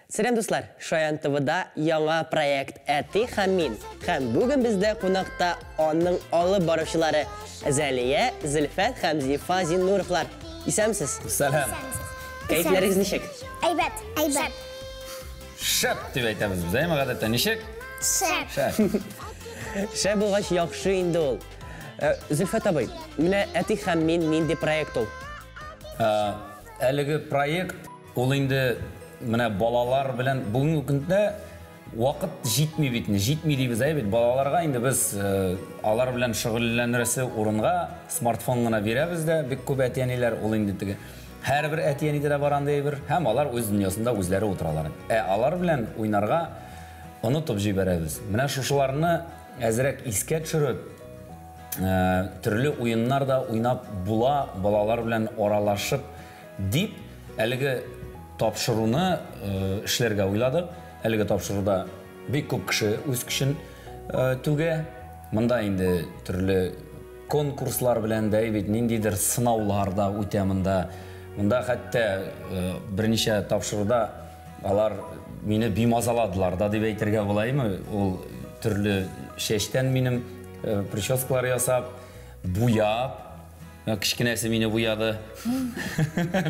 Сәлем дуслар, Шаян ТВда яңа проект «Әти һәм мин». Һәм бүген бездә кунакта аның алып баручылары Зәлия, Зөлфәт һәм Зифа Зиннуровлар. Исәмсез? Сәлам. Кәйфләрегез ничек? Әйбәт. Шәп дип әйтәбез без, әйме гадәттә ничек? Шәп. Шәп булгач яхшы инде ул. Зөлфәт абый, менә «Әти һәм мин» нинди проект ул? Әлеге проект ул инде менә балалар белән бүгенге көндә вакыт җитми бит, җитми дибез бит. Балаларга инде без алар белән шөгыльләнерсе урынга смартфон гына бирәбез дә, бик күп әтиәниләр ул инде теге. Һәрбер әтиәнидә дә бар андай бер, һәм алар үз дөньясында үзләре утыралар. Алар белән уйнарга онытып җибәрәбез. Менә шушыларны әзрәк искә төшереп, төрле уеннар да уйнап була, балалар белән аралашып дип, әлеге тапшыруны эшләргә уйладык. Әлеге тапшыруда бик күп кеше үз көчен түгә. Монда инде төрле конкурслар белән дә бит ниндидер сынаулар да үтә монда. Монда хәтта берничә тапшыруда алар мине бимазаладылар да дип әйтергә булаймы. Ул төрле шәчтән минем прическалар ясап, буяп, кичкенәсе мине буяды,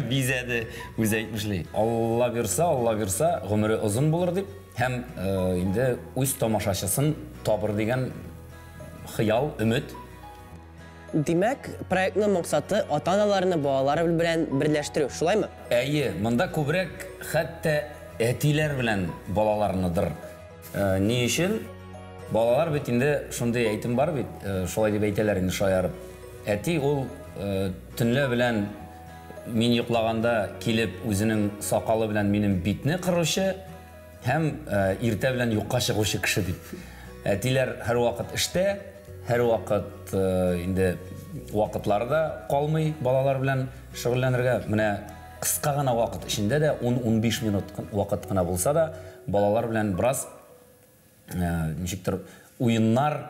бизәде, үз әйтмешли. Алла бирса, гомере озын булыр дип, һәм инде үз тамашачысын табыр дигән хыял, өмет. Димәк, проектның максаты ата-аналарны балалар белән берләштерү, шулаймы? Әйе, монда күбрәк хәтта әтиләр белән балаларныдыр. Ни өчен? Балалар бит инде шундый әйтем бар бит, шулай дип әйтәләр инде шаярып. Әти ул төнлә белән мин йоклаганда килеп үзенең сакалы белән минем битне кыручы һәм иртә белән юкка чыгучы кеше дип. Әтиләр һәр вакыт эштә, һәр вакыт инде вакытларда калмый балалар белән шөгыльләнергә. Менә кыска гына вакыт эчендә дә 10-15 минут вакыт кына булса да балалар белән бераз ничектер уеннар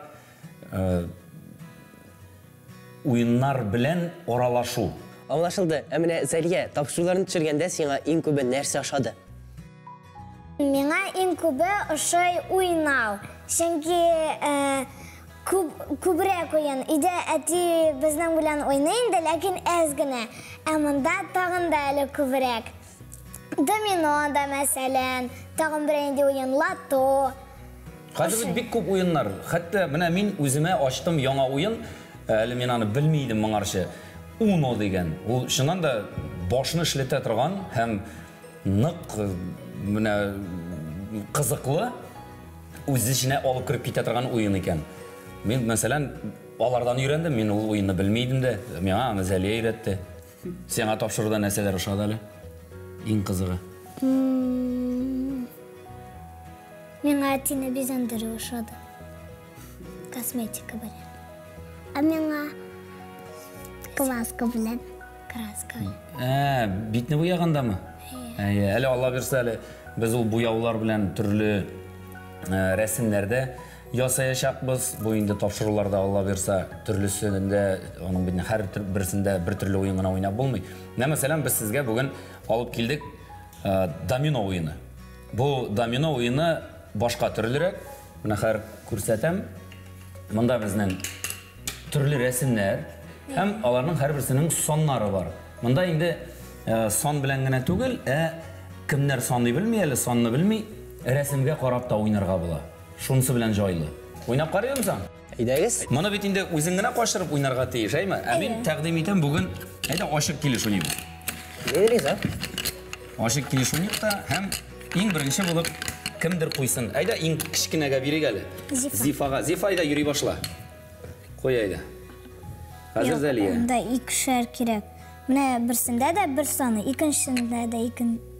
белән аралашу. Аңлашылды. Менә Зәлия, тапшыруларны төшергәндә сиңа иң күбе нәрсә ошады? Миңа иң күбе ошай уйнау. Чөнки күбрәк уен. Иде әти безнең белән уйный инде, ләкин әз генә. Монда тагын да әле күбрәк. Домино да мәсәлән, тагын бер инде уен лото. Хәзер бик күп уеннар. Хәтта менә мин үземә ачтым яңа уен. Әле мин аны белмидем моңарчы. Uno дигән. Ул шуннан да башны эшләтә торган һәм нык менә кызыклы үз эченә алып кирип китә торган уен икән. Мин мәсәлән алардан өйрәндем, мин ул уенны белмидем дә. Миңа Зәлия өйрәтте. Сиңа тапшыруда нәрсәләр ошады әле? Иң кызыгы. Миңа әтине бизәндерү ошады. Косметика белән. Миңа краска белән. Битне буягандамы? Әле Алла бирсә әле без ул буяулар белән төрле рәсемнәрдә ясаячакбыз. Бу инде тапшыруларда Алла бирсә төрлесендә, аның битне һәр берсендә бер төрле уен гына уйнап булмый. Мәсәлән, без сезгә бүген алып килдек домино уены. Бу домино уены башка төрлерәк. Менә хәр күрсәтәм. Монда безнең төрле рәсемнәр һәм аларның һәрберсенең саннары бар. Монда инде сан белән генә түгел, кемнәр саный белми, әле санны белми, рәсемгә карап та уйнарга була. Шунысы белән җайлы. Уйнап карыймсың? Әйдәгез. Моны бит инде үзең генә кашырып уйнарга тиеш, әйме? Мин тәкъдим итәм бүген, әйдә ачык килеш уйныйбыз. Йөрегез, Ачык килеш уйныйбыз да һәм иң беренче булып кемдер куйсын. Әйдә иң кичкенәгә бирик әле. Зифага. Зифа әйдә йөри башла. Кой әйдә. Хәзер Зәлия. Монда 2 шәр кирәк. Менә берсендә дә бер саны, икенчесендә дә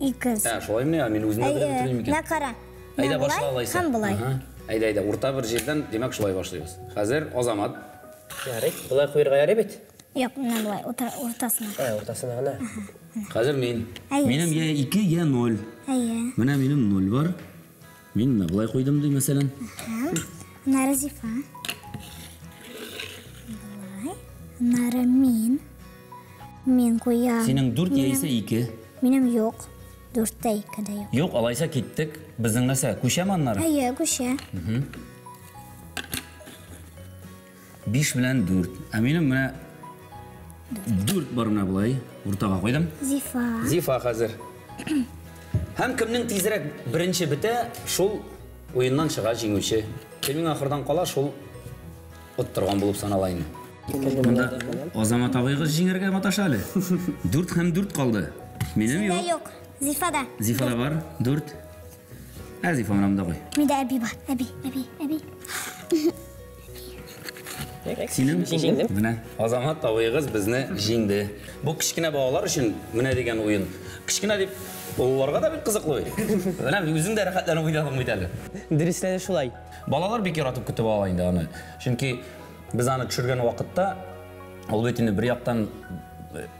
2. Шулай мин үземә белдерим икән. Менә кара. Әйдә башла Һәм булай. Әйдә, урта бер җирдән, димәк шулай башлыйбыз. Хәзер Азамат. Ярый, булай куярга ярый бит. Юк, менә булай, уртасына. Уртасына гына. Хәзер мин. Минем я 2, я 0. Әйе. Менә минем 0 бар. Мин менә булай куйдым ди, мәсәлән. Нары Зифа. Нары мин. Мен куям. Синең 4 яисә 2. Минем юк. 4-тә 2-дә юк. Юк, алайса киттек. Безнең нәрсә, күчәме аннары? Әйе, күчә. 5 белән 4. Ә минем менә 4 бар менә булай. Уртага куйдым. Зифа. Зифа хәзер. Һәм кемнең тизрәк беренче бетә, шул уеннан чыга җиңүче. Кемнең ахырдан кала, шул оттырган булып санала инде. Монда Азамат абыйгыз җиңәргә маташа әле. 4 һәм 4 калды. Минем Миндә юк. юк. Зифада. Зифада бар 4. Ә Зифа менә куй. Миндә әби бар. Әби. Синең Җиңдем. менә Азамат абыйгыз безне җиңде. Бу кичкенә балалар өчен менә дигән уен. Кичкенә дип олларга да бик кызыклы. Менә үзең дә рәхәтләнеп уйнадың бит әле. Дөрестән дә шулай. Балалар бик яратып көтеп ала инде аны. Чөнки без аны төшергән вакытта ул бит инде бер яктан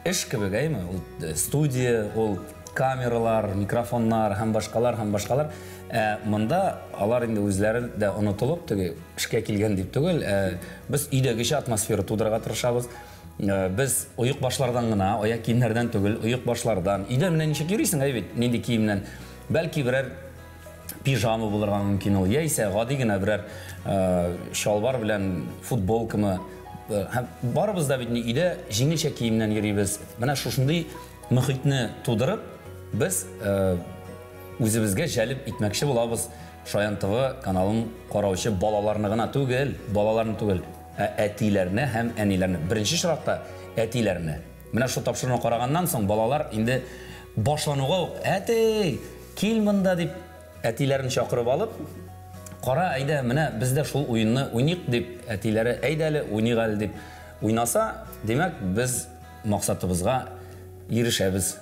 эш кебек, әйме? Ул студия, ул камералар, микрофоннар һәм башкалар. Монда алар инде үзләре дә онытылып, теге эшкә килгән дип түгел, без өйдәгечә атмосфера тудырырга тырышабыз. Без оек башлардан гына, аяк киемнәрдән түгел, оек башлардан. Өйдә менә ничек йөрисең, бит, нинди киемнән? Бәлки берәр пижама булырга мөмкин ул, яисә гади гына берәр шалбар белән футболкамы. Барыбыз да бит өйдә җиңелчә киемнән йөрибез. Менә шушындый мөхитне тудырып, без үзебезгә җәлеп итмәкче булабыз. Шаян ТВ каналын караучы балаларны гына түгел, әтиләрне һәм әниләрне. Беренче чиратта әтиләрне. Менә шул тапшыруны караганнан соң балалар инде башлануга ук әти, кил монда дип әтиләрен чакырып алып, кара, әйдә, менә без дә шул уенны уйныйк дип әтиләре әйдә әле уйныйк әле дип уйнаса, демәк без максатыбызга ирешәбез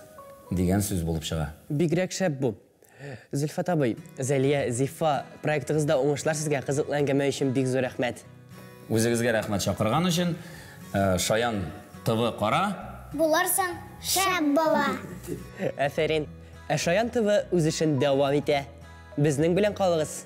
дигән сүз булып чыга. Бигрәк шәп бу. Зөлфат абый, Зәлия, Зифа проектыгызда уңышлар сезгә кызыкланганы өчен бик зур рәхмәт. Үзегезгә рәхмәт чакырган өчен. Шаян ТВ кара. Буларсың, шәп бала. Афәрин. Шаян ТВ үз эшен дәвам итә. Безнең белән калыгыз.